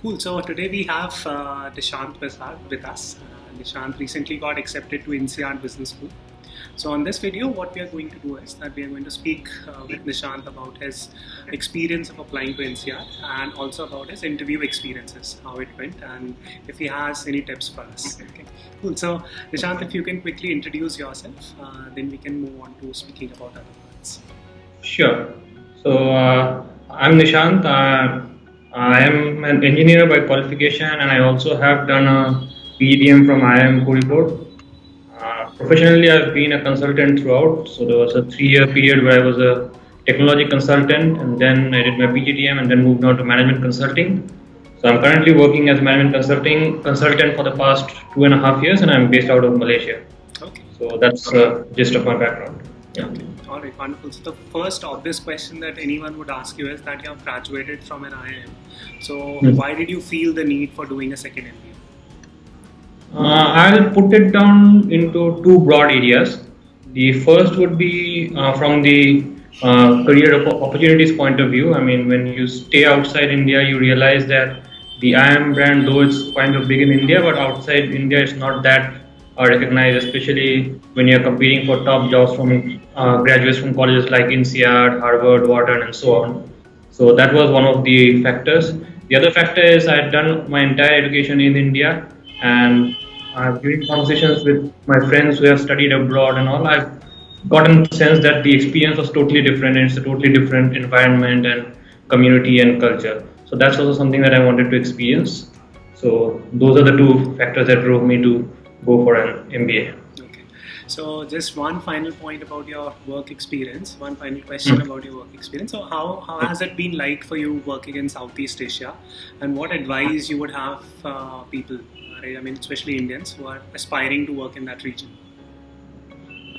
Cool. So today we have Nishant with us. Nishant recently got accepted to INSEAD Business School. So on this video, what we are going to do is that we are going to speak with Nishant about his experience of applying to INSEAD and also about his interview experiences, how it went, and if he has any tips for us. Okay. Cool. So Nishant, if you can quickly introduce yourself, then we can move on to speaking about other parts. Sure. So I'm Nishant. I am an engineer by qualification, and I also have done a PDM from IIM Kozhikode. Professionally, I've been a consultant throughout. So there was a 3-year period where I was a technology consultant, and then I did my PGDM, and then moved on to management consulting. So I'm currently working as management consultant for the past 2.5 years, and I'm based out of Malaysia. Okay. So that's the gist of my background. Yeah. Okay. All right, wonderful. So the first obvious question that anyone would ask you is that you have graduated from an IIM. So why did you feel the need for doing a second MBA? I'll put it down into two broad areas. The first would be from the career opportunities point of view. I mean, when you stay outside India, you realize that the IIM brand, though it's kind of big in India, but outside India, it's not that recognized, especially when you're competing for top jobs from graduates from colleges like INSEAD, Harvard, Wharton, and so on. So that was one of the factors. The other factor is I had done my entire education in India, and during conversations with my friends who have studied abroad and all, I've gotten the sense that the experience was totally different, and it's a totally different environment and community and culture. So that's also something that I wanted to experience. So those are the two factors that drove me to go for an MBA. Okay. So just one final point about your work experience, one final question about your work experience. So how has it been like for you working in Southeast Asia, and what advice you would have people, right? I mean, especially Indians who are aspiring to work in that region?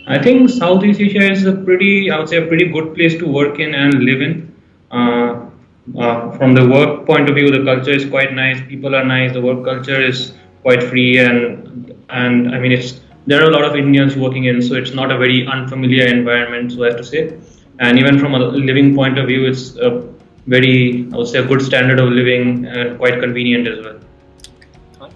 I think Southeast Asia is I would say, a pretty good place to work in and live in. From the work point of view, the culture is quite nice. People are nice. The work culture is quite free, and I mean, there are a lot of Indians working in, so it's not a very unfamiliar environment, so I have to say. And even from a living point of view, it's a very, I would say, a good standard of living and quite convenient as well.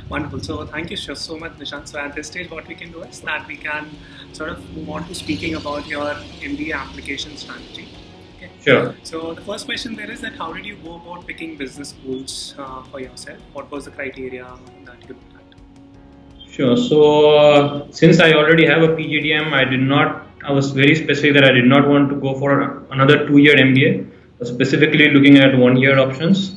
Wonderful. So thank you so much, Nishant. So at this stage, what we can do is that we can sort of move on to speaking about your MBA application strategy. Okay. Sure. So the first question there is that how did you go about picking business schools for yourself? What was the criteria that you looked at? Sure. So since I already have a PGDM, I was very specific that I did not want to go for another 2-year MBA, specifically looking at 1-year options.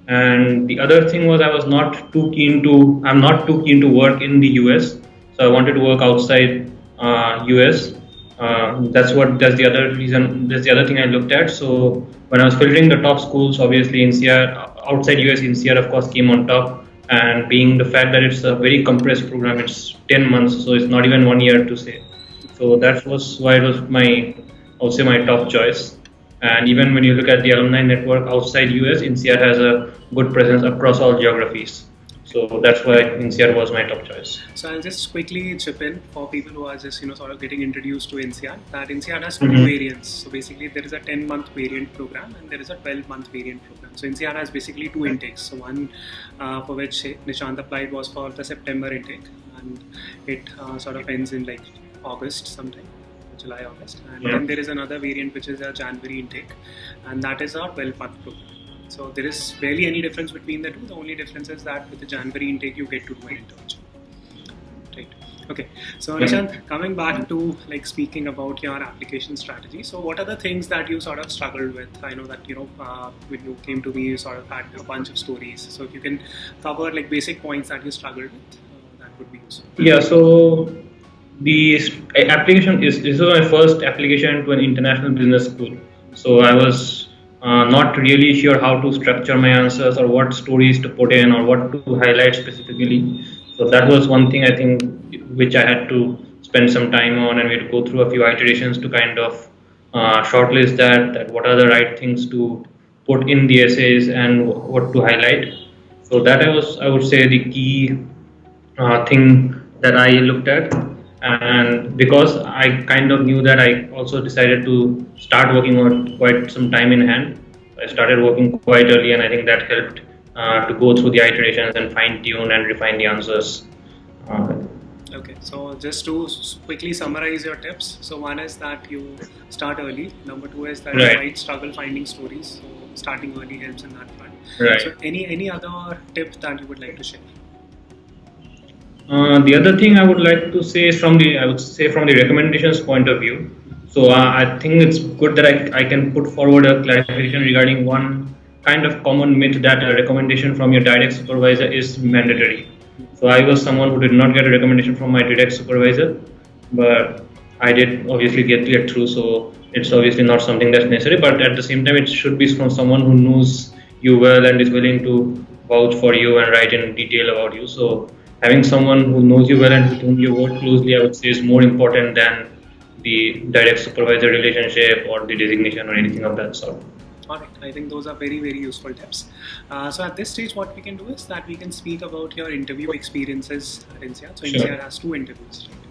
And the other thing was I'm not too keen to work in the US. So I wanted to work outside US. That's the other reason. That's the other thing I looked at. So when I was filtering the top schools, obviously INSEAD, outside US, INSEAD of course came on top. And being the fact that it's a very compressed program, it's 10 months, so it's not even 1 year to say. So that was why it was my top choice. And even when you look at the alumni network outside US, INSEAD has a good presence across all geographies. So that's why INSEAD was my top choice. So I'll just quickly chip in for people who are just sort of getting introduced to INSEAD. That INSEAD has two variants. So basically there is a 10-month variant program and there is a 12-month variant program. So INSEAD has basically two intakes. So one for which Nishant applied was for the September intake, and it sort of ends in like August sometime. July, August, and then there is another variant which is a January intake, and that is a 12-month program. So there is barely any difference between the two. The only difference is that with the January intake you get to do an internship. Right. Okay. So Nishant, coming back to like speaking about your application strategy. So what are the things that you sort of struggled with? I know that when you came to me, you sort of had a bunch of stories. So if you can cover like basic points that you struggled with, that would be useful. Yeah. So the application this was my first application to an international business school. So I was not really sure how to structure my answers or what stories to put in or what to highlight specifically. So that was one thing I think which I had to spend some time on, and we had to go through a few iterations to kind of shortlist that what are the right things to put in the essays and what to highlight. So that I would say the key thing that I looked at, and because I kind of knew that, I also decided to start working on quite some time in hand. I started working quite early, and I think that helped to go through the iterations and fine tune and refine the answers. Uh, Okay, so just to quickly summarize your tips. So one is that you start early. Number two is that you right, might struggle finding stories. So starting early helps in that front. So right. any other tip that you would like to share? The other thing I would like to say is I would say from the recommendations point of view. So I think it's good that I can put forward a clarification regarding one kind of common myth that a recommendation from your direct supervisor is mandatory. So I was someone who did not get a recommendation from my direct supervisor, but I did obviously get through. So it's obviously not something that's necessary, but at the same time, it should be from someone who knows you well and is willing to vouch for you and write in detail about you. So having someone who knows you well and with whom you work closely, I would say, is more important than the direct supervisor relationship or the designation or anything of that sort. Alright, I think those are very useful tips. So at this stage, what we can do is that we can speak about your interview experiences at INSEAD. So Sure. INSEAD has 2 interviews, right?